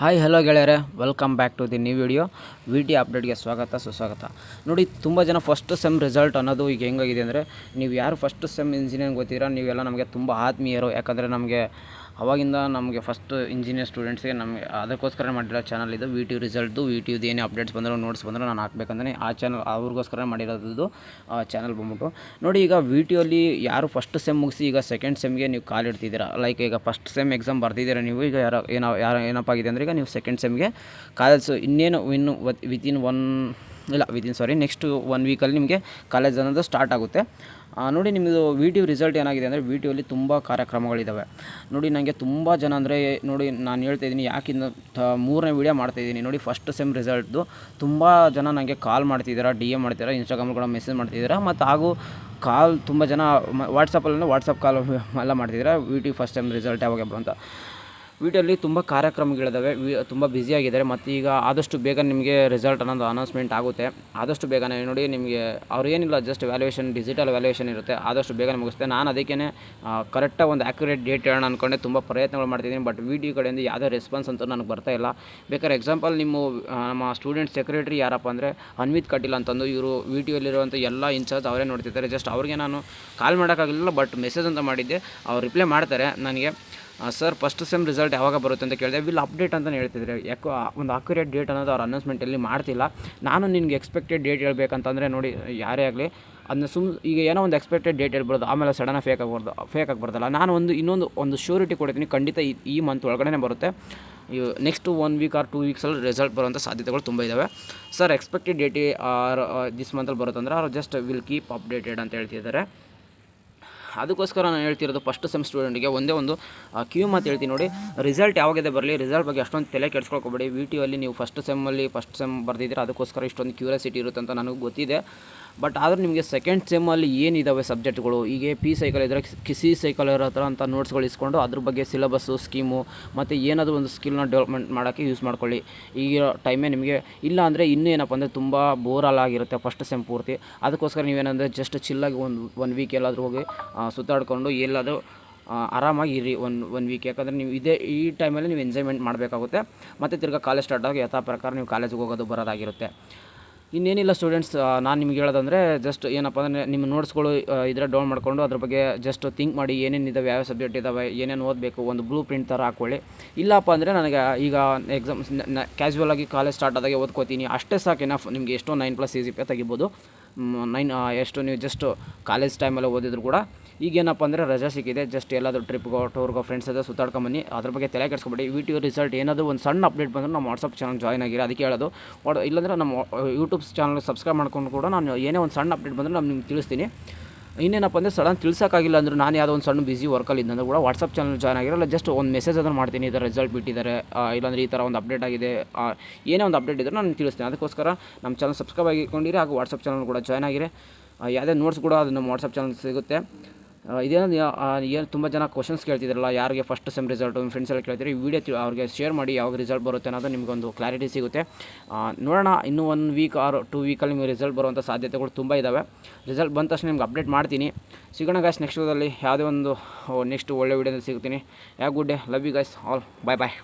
Hi hello ಗೆಳೆಯರೆ, welcome back to the new video. ಅಪ್ಡೇಟ್ಗೆ ಸ್ವಾಗತ ಸುಸ್ವಾಗತ. ನೋಡಿ, ತುಂಬ ಜನ ಫಸ್ಟ್ ಸೆಮ್ ರಿಸಲ್ಟ್ ಅನ್ನೋದು ಈಗ ಹೆಂಗಾಗಿದೆ ಅಂದರೆ, ನೀವು ಯಾರು ಫಸ್ಟ್ ಸೆಮ್ ಇಂಜಿನಿಯರಿಂಗ್ ಗೊತ್ತೀರಾ ನೀವೆಲ್ಲ ನಮಗೆ ತುಂಬ ಆತ್ಮೀಯರು. ಯಾಕಂದರೆ ನಮಗೆ ಅವಾಗಿಂದ ನಮಗೆ ಫಸ್ಟ್ ಇಂಜಿನಿಯರ್ ಸ್ಟೂಡೆಂಟ್ಸ್ಗೆ ನಮಗೆ ಅದಕ್ಕೋಸ್ಕರ ಮಾಡಿರೋ ಚಾನಲ್ ಇದು. ರಿಸಲ್ಟ್ದು ಏನೇ ಅಪ್ಡೇಟ್ಸ್ ಬಂದರೂ ನೋಟ್ಸ್ ಬಂದರೂ ನಾನು ಹಾಕ್ಬೇಕಂದ್ರೆ ಆ ಚಾನಲ್ ಅವ್ರಿಗೋಸ್ಕರ ಮಾಡಿರೋದು ಚಾನಲ್ ಬಂದ್ಬಿಟ್ಟು. ನೋಡಿ, ಈಗ ಅಲ್ಲಿ ಯಾರು ಫಸ್ಟ್ ಸೆಮ್ ಮುಗಿಸಿ ಈಗ ಸೆಕೆಂಡ್ ಸೆಮ್ಗೆ ನೀವು ಕಾಲಿಡ್ತಿದ್ದೀರಾ, ಲೈಕ್ ಈಗ ಫಸ್ಟ್ ಸೆಮ್ ಎಕ್ಸಾಮ್ ಬರ್ತಿದ್ದೀರಾ ನೀವು, ಈಗ ಯಾರು ಏನಪ್ಪ ಆಗಿದೆ ಅಂದರೆ ಈಗ ನೀವು ಸೆಕೆಂಡ್ ಸೆಮ್ಗೆ ಕಾಲೇಜ್ ಇನ್ನು ನೆಕ್ಸ್ಟ್ 1 ವೀಕಲ್ಲಿ ನಿಮಗೆ ಕಾಲೇಜ್ ಅನ್ನೋದು ಸ್ಟಾರ್ಟ್ ಆಗುತ್ತೆ. ನೋಡಿ, ನಿಮ್ಮದು ರಿಸಲ್ಟ್ ಏನಾಗಿದೆ ಅಂದರೆ ಅಲ್ಲಿ ತುಂಬ ಕಾರ್ಯಕ್ರಮಗಳಿದ್ದಾವೆ. ನೋಡಿ, ನನಗೆ ತುಂಬ ಜನ ಅಂದರೆ ನೋಡಿ ನಾನು ಹೇಳ್ತಾಯಿದ್ದೀನಿ, ಯಾಕಿಂದ 3ನೇ ವೀಡಿಯೋ ಮಾಡ್ತಾಯಿದ್ದೀನಿ. ನೋಡಿ, ಫಸ್ಟ್ ಸೆಮ್ ರಿಸಲ್ಟ್ದು ತುಂಬ ಜನ ನನಗೆ ಕಾಲ್ ಮಾಡ್ತಿದ್ದೀರಾ, DM ಮಾಡ್ತಿದ್ದೀರಾ, ಇನ್ಸ್ಟಾಗ್ರಾಮ್ ಕೂಡ ಮೆಸೇಜ್ ಮಾಡ್ತಿದ್ದೀರಾ, ಮತ್ತು ಹಾಗೂ ತುಂಬ ಜನ ವಾಟ್ಸಪ್ ಕಾಲ್ ಎಲ್ಲ ಮಾಡ್ತಿದ್ದೀರಾ. ಫಸ್ಟ್ ಸೆಮ್ ರಿಸಲ್ಟ್ ಯಾವಾಗ ಅಂತ. ಅಲ್ಲಿ ತುಂಬ ಕಾರ್ಯಕ್ರಮಗಳಿದ್ದಾವೆ, ತುಂಬ ಬ್ಯುಸಿಯಾಗಿದ್ದಾರೆ. ಮತ್ತು ಈಗ ಆದಷ್ಟು ಬೇಗ ನಿಮಗೆ ರಿಸಲ್ಟ್ ಅನ್ನೋದು ಅನೌನ್ಸ್ಮೆಂಟ್ ಆಗುತ್ತೆ. ಆದಷ್ಟು ಬೇಗನೆ ನೋಡಿ, ನಿಮಗೆ ಅವ್ರು ಏನಿಲ್ಲ, ಜಸ್ಟ್ ಡಿಜಿಟಲ್ ವ್ಯಾಲ್ಯೂಯೇಷನ್ ಇರುತ್ತೆ. ಆದಷ್ಟು ಬೇಗನೆ ಮುಗಿಸುತ್ತೆ. ನಾನು ಅದಕ್ಕೇ ಕರೆಕ್ಟಾಗಿ ಒಂದು ಆ್ಯಕ್ಯುರೇಟ್ ಡೇಟ್ ಹೇಳೋಣ ಅಂದ್ಕೊಂಡೆ ತುಂಬ ಪ್ರಯತ್ನಗಳು ಮಾಡ್ತಿದ್ದೀನಿ. ಬಟ್ ಕಡೆಯಿಂದ ಯಾವುದೇ ರೆಸ್ಪಾನ್ಸ್ ಅಂತೂ ನನಗೆ ಬರ್ತಾ ಇಲ್ಲ. ಬೇಕಾದ್ರೆ ಎಕ್ಸಾಂಪಲ್ ನಮ್ಮ ಸ್ಟೂಡೆಂಟ್ ಸೆಕ್ರೆಟರಿ ಯಾರಪ್ಪ ಅಂದರೆ ಅನ್ವಿತ್ ಕಟೀಲ್ ಅಂತಂದು, ಇವರು ಯಲ್ಲಿರುವಂಥ ಎಲ್ಲ ಇನ್ಚಾರ್ಜ್ ಅವರೇ ನೋಡ್ತಿದ್ದಾರೆ. ಜಸ್ಟ್ ಅವ್ರಿಗೆ ನಾನು ಕಾಲ್ ಮಾಡೋಕ್ಕಾಗಲಿಲ್ಲ, ಬಟ್ ಮೆಸೇಜ್ ಅಂತ ಮಾಡಿದ್ದೆ. ಅವ್ರು ರಿಪ್ಲೈ ಮಾಡ್ತಾರೆ ನನಗೆ. ಸರ್, ಫಸ್ಟ್ ಸೆಮ್ ರಿಸಲ್ಟ್ ಯಾವಾಗ ಬರುತ್ತೆ ಅಂತ ಕೇಳಿದೆ. ಅಪ್ಡೇಟ್ ಅಂತಲೇ ಹೇಳ್ತಿದ್ರೆ, ಯಾಕೋ ಒಂದು ಅಕ್ಯುರೇಟ್ ಡೇಟ್ ಅನ್ನೋದು ಅವ್ರು ಅನೌನ್ಸ್ಮೆಂಟಲ್ಲಿ ಮಾಡ್ತಿಲ್ಲ. ನಾನು ನಿನಗೆ ಎಕ್ಸ್ಪೆಕ್ಟೆಡ್ ಡೇಟ್ ಹೇಳ್ಬೇಕಂತಂದರೆ ನೋಡಿ, ಯಾರೇ ಆಗಲಿ ಅದನ್ನ ಈಗ ಏನೋ ಒಂದು ಎಕ್ಸ್ಪೆಕ್ಟೆಡ್ ಡೇಟ್ ಹೇಳ್ಬೋದು, ಆಮೇಲೆ ಸಡನ್ನಾಗಿ ಫೇಕ್ ಆಗ್ಬಾರ್ದಲ್ಲ. ನಾನು ಇನ್ನೊಂದು ಶ್ಯೂರಿಟಿ ಕೊಡ್ತೀನಿ, ಖಂಡಿತ ಈ ಮಂತ್ ಒಳಗಡೆ ಬರುತ್ತೆ. ನೆಕ್ಸ್ಟ್ 1 ವೀಕ್ ಆರ್ 2 ವೀಕ್ಸಲ್ಲಿ ರಿಸಲ್ಟ್ ಬರುವಂಥ ಸಾಧ್ಯತೆಗಳು ತುಂಬ ಇದ್ದಾವೆ. ಸರ್, ಎಕ್ಸ್ಪೆಕ್ಟೆಡ್ ಡೇಟ್ ದಿಸ್ ಮಂತಲ್ಲಿ ಬರುತ್ತೆ ಅಂದರೆ ಅವ್ರು ಜಸ್ಟ್ ವಿಲ್ ಕೀಪ್ ಅಪ್ಡೇಟೆಡ್ ಅಂತ ಹೇಳ್ತಿದ್ದಾರೆ. ಅದಕ್ಕೋಸ್ಕರ ನಾನು ಹೇಳ್ತಿರೋದು, ಫಸ್ಟ್ ಸೆಮ್ ಸ್ಟೂಡೆಂಟಿಗೆ ಒಂದೇ ಒಂದು ಮಾತು ಹೇಳ್ತೀನಿ ನೋಡಿ, ರಿಸಲ್ಟ್ ಯಾವಾಗಿದೆ ಬರಲಿ, ರಿಸಲ್ಟ್ ಬಗ್ಗೆ ಅಷ್ಟೊಂದು ತಲೆ ಕೆಡಿಸ್ಕೊಳ್ಕೊಬೇಡಿ. ಅಲ್ಲಿ ನೀವು ಫಸ್ಟ್ ಸೆಮ್ ಬರ್ದಿದ್ದೀರಾ, ಅದಕ್ಕೋಸ್ಕರ ಇಷ್ಟೊಂದು ಕ್ಯೂರಿಯಾಸಿಟಿ ಇರುತ್ತೆ ಅಂತ ನನಗೆ ಗೊತ್ತಿದೆ. ಬಟ್ ಆದರೂ ನಿಮಗೆ ಸೆಕೆಂಡ್ ಸೆಮ್ಮಲ್ಲಿ ಏನಿದ್ದಾವೆ ಸಬ್ಜೆಕ್ಟ್ಗಳು, ಈಗ ಪಿ ಸೈಕಲ್ ಇದ್ದರೆ ಸಿ ಸೈಕಲ್ ಇರೋ ಥರ ಅಂತ ನೋಟ್ಸ್ಗಳು ಇಸ್ಕೊಂಡು ಅದ್ರ ಬಗ್ಗೆ ಸಿಲೆಬಸ್ಸು, ಸ್ಕೀಮು ಮತ್ತು ಏನಾದರೂ ಒಂದು ಸ್ಕಿಲ್ನ ಡೆವಲಪ್ಮೆಂಟ್ ಮಾಡೋಕ್ಕೆ ಯೂಸ್ ಮಾಡ್ಕೊಳ್ಳಿ. ಈಗಿರೋ ಟೈಮೇ ನಿಮಗೆ ಇಲ್ಲ ಅಂದರೆ ಇನ್ನೂ ಏನಪ್ಪ ಅಂದರೆ ತುಂಬ ಬೋರಲ್ಲಾಗಿರುತ್ತೆ ಫಸ್ಟ್ ಸೆಮ್ ಪೂರ್ತಿ. ಅದಕ್ಕೋಸ್ಕರ ನೀವೇನಂದರೆ ಜಸ್ಟ್ ಚಿಲ್ಲಾಗಿ ಒಂದು ವೀಕ್ ಎಲ್ಲಾದರೂ ಹೋಗಿ ಸುತ್ತಾಡಿಕೊಂಡು ಎಲ್ಲಾದರೂ ಆರಾಮಾಗಿ ಇರಿ ಒನ್ ವೀಕ್. ಯಾಕಂದರೆ ನೀವು ಈ ಟೈಮಲ್ಲಿ ನೀವು ಎಂಜಾಯ್ಮೆಂಟ್ ಮಾಡಬೇಕಾಗುತ್ತೆ. ಮತ್ತು ತಿರ್ಗಿ ಕಾಲೇಜ್ ಸ್ಟಾರ್ಟ್ ಆಗಿ ಯಥಾ ಪ್ರಕಾರ ನೀವು ಕಾಲೇಜಿಗೆ ಹೋಗೋದು ಬರೋದಾಗಿರುತ್ತೆ. ಇನ್ನೇನಿಲ್ಲ ಸ್ಟೂಡೆಂಟ್ಸ್, ನಾನು ನಿಮ್ಗೆ ಹೇಳೋದಂದರೆ ಜಸ್ಟ್ ಏನಪ್ಪ ಅಂದರೆ ನಿಮ್ಮ ನೋಟ್ಸ್ಗಳು ಇದರ ಡೌನ್ ಮಾಡಿಕೊಂಡು ಅದ್ರ ಬಗ್ಗೆ ಜಸ್ಟ್ ಥಿಂಕ್ ಮಾಡಿ, ಏನೇನಿದ್ದಾವೆ, ಯಾವ ಸಬ್ಜೆಕ್ಟ್ ಇದ್ದಾವೆ, ಏನೇನು ಓದಬೇಕು, ಒಂದು ಬ್ಲೂ ಪ್ರಿಂಟ್ ಥರ ಹಾಕ್ಕೊಳ್ಳಿ. ಇಲ್ಲಪ್ಪ ಅಂದರೆ ನನಗೆ ಈಗ ಎಕ್ಸಾಮ್ಸ್ ಕ್ಯಾಶುವಲ್ ಆಗಿ ಕಾಲೇಜ್ ಸ್ಟಾರ್ಟ್ ಆದಾಗೆ ಓದ್ಕೋತೀನಿ, ಅಷ್ಟೇ ಸಾಕು. ನಿಮಗೆ ಎಷ್ಟೋ 9+ CGPA ತೆಗಿಬೋದು. ಎಷ್ಟು ನೀವು ಜಸ್ಟ್ ಕಾಲೇಜ್ ಟೈಮಲ್ಲಿ ಓದಿದ್ರು ಕೂಡ. ಈಗೇನಪ್ಪ ಅಂದರೆ ರಜಾ ಸಿಕ್ಕಿದೆ, ಜಸ್ಟ್ ಎಲ್ಲಾದರೂ ಟ್ರಿಪ್ಗೋ ಟೂರ್ಗೋ ಫ್ರೆಂಡ್ಸ್ ಜೊತೆ ಸುತ್ತಾಡ್ಕೊಂಬನ್ನಿ. ಅದ್ರ ಬಗ್ಗೆ ತಲೆ ಕೆಡಿಸ್ಕೊಬೇಡಿ. ರಿಸಲ್ಟ್ ಏನಾದರೂ ಒಂದು ಸಣ್ಣ ಅಪ್ಡೇಟ್ ಬಂದರೂ ನಮ್ಮ ವಾಟ್ಸಪ್ ಚಾನಲ್ ಜಾಯ್ನ್ ಆಗಿರಿ, ಅದಕ್ಕೆ ಹೇಳೋದು. ಇಲ್ಲಾಂದರೆ ನಮ್ಮ ಯೂಟ್ಯೂಬ್ ಚಾನಲ್ ಸಬ್ಸ್ಕ್ರೈಬ್ ಮಾಡ್ಕೊಂಡು ಕೂಡ ನಾನು ಏನೇ ಒಂದು ಸಣ್ಣ ಅಪ್ಡೇಟ್ ಬಂದರೆ ನಾನು ನಿಮ್ಗೆ ತಿಳಿಸ್ತೀನಿ. ಇನ್ನೇನಪ್ಪ ಅಂದರೆ ಸಡನ್ ತಿಳಿಸೋಕ್ಕಾಗಿಲ್ಲ ಅಂದರೆ, ನಾನು ಯಾವುದೋ ಒಂದು ಸಣ್ಣ ಬಿಸಿ ವರ್ಕಲ್ಲಿ ಇದ್ದಂದ್ರೆ ಕೂಡ ವಾಟ್ಸಪ್ ಚಾನಲ್ ಜಾಯ್ನ್ ಆಗಿರಲ್ಲ, ಜಸ್ಟ್ ಒಂದು ಮೆಸೇಜ್ ಅದನ್ನು ಮಾಡ್ತೀನಿ, ಇದರ ರಿಸಲ್ಟ್ ಬಿಟ್ಟಿದ್ದಾರೆ, ಇಲ್ಲಾಂದರೆ ಈ ಥರ ಒಂದು ಅಪ್ಡೇಟ್ ಆಗಿದೆ, ಏನೇ ಒಂದು ಅಪ್ಡೇಟ್ ಇದ್ದರೆ ನಾನು ತಿಳಿಸ್ತೀನಿ. ಅದಕ್ಕೋಸ್ಕರ ನಮ್ಮ ಚಾನಲ್ ಸಬ್ಸ್ಕ್ರೈಬ್ ಆಗಿಕೊಂಡಿರಿ, ಹಾಗೂ ವಾಟ್ಸಪ್ ಚಾನಲ್ ಕೂಡ ಜಾಯ್ನ್ ಆಗಿರಿ. ಯಾವುದೇ ನೋಟ್ಸ್ ಕೂಡ ಅದು ನಮ್ಮ ವಾಟ್ಸಪ್ ಚಾನಲ್ ಸಿಗುತ್ತೆ. ಏನು ತುಂಬ ಜನ ಕ್ವಶನ್ಸ್ ಕೇಳ್ತಿದ್ರಲ್ಲ, ಯಾರಿಗೆ ಫಸ್ಟ್ ಸೆಮ್ ರಿಸಲ್ಟು ನಿಮ್ಮ ಫ್ರೆಂಡ್ಸ್ ಎಲ್ಲ ಕೇಳ್ತೀರಿ, ಈ ವಿಡಿಯೋ ಅವ್ರಿಗೆ ಶೇರ್ ಮಾಡಿ, ಯಾವಾಗ ರಿಸಲ್ಟ್ ಬರುತ್ತೆ ಅನ್ನೋದು ನಿಮಗೊಂದು ಕ್ಲಾರಿಟಿ ಸಿಗುತ್ತೆ. ನೋಡೋಣ, ಇನ್ನೂ 1 ವೀಕ್ ಆರ್ 2 ವೀಕಲ್ಲಿ ನಿಮಗೆ ರಿಸಲ್ಟ್ ಬರುವಂಥ ಸಾಧ್ಯತೆಗಳು ತುಂಬ ಇದ್ದಾವೆ. ರಿಸಲ್ಟ್ ಬಂದ ತಕ್ಷಣ ನಿಮ್ಗೆ ಅಪ್ಡೇಟ್ ಮಾಡ್ತೀನಿ. ಸಿಗೋಣ ಗಾಯ್ಸ್ ನೆಕ್ಸ್ಟ್ ವಿಡಿಯೋದಲ್ಲಿ, ಯಾವುದೇ ಒಂದು ನೆಕ್ಸ್ಟ್ ಒಳ್ಳೆ ವಿಡಿಯೋದಲ್ಲಿ ಸಿಗ್ತೀನಿ. Good day, love you guys all, bye.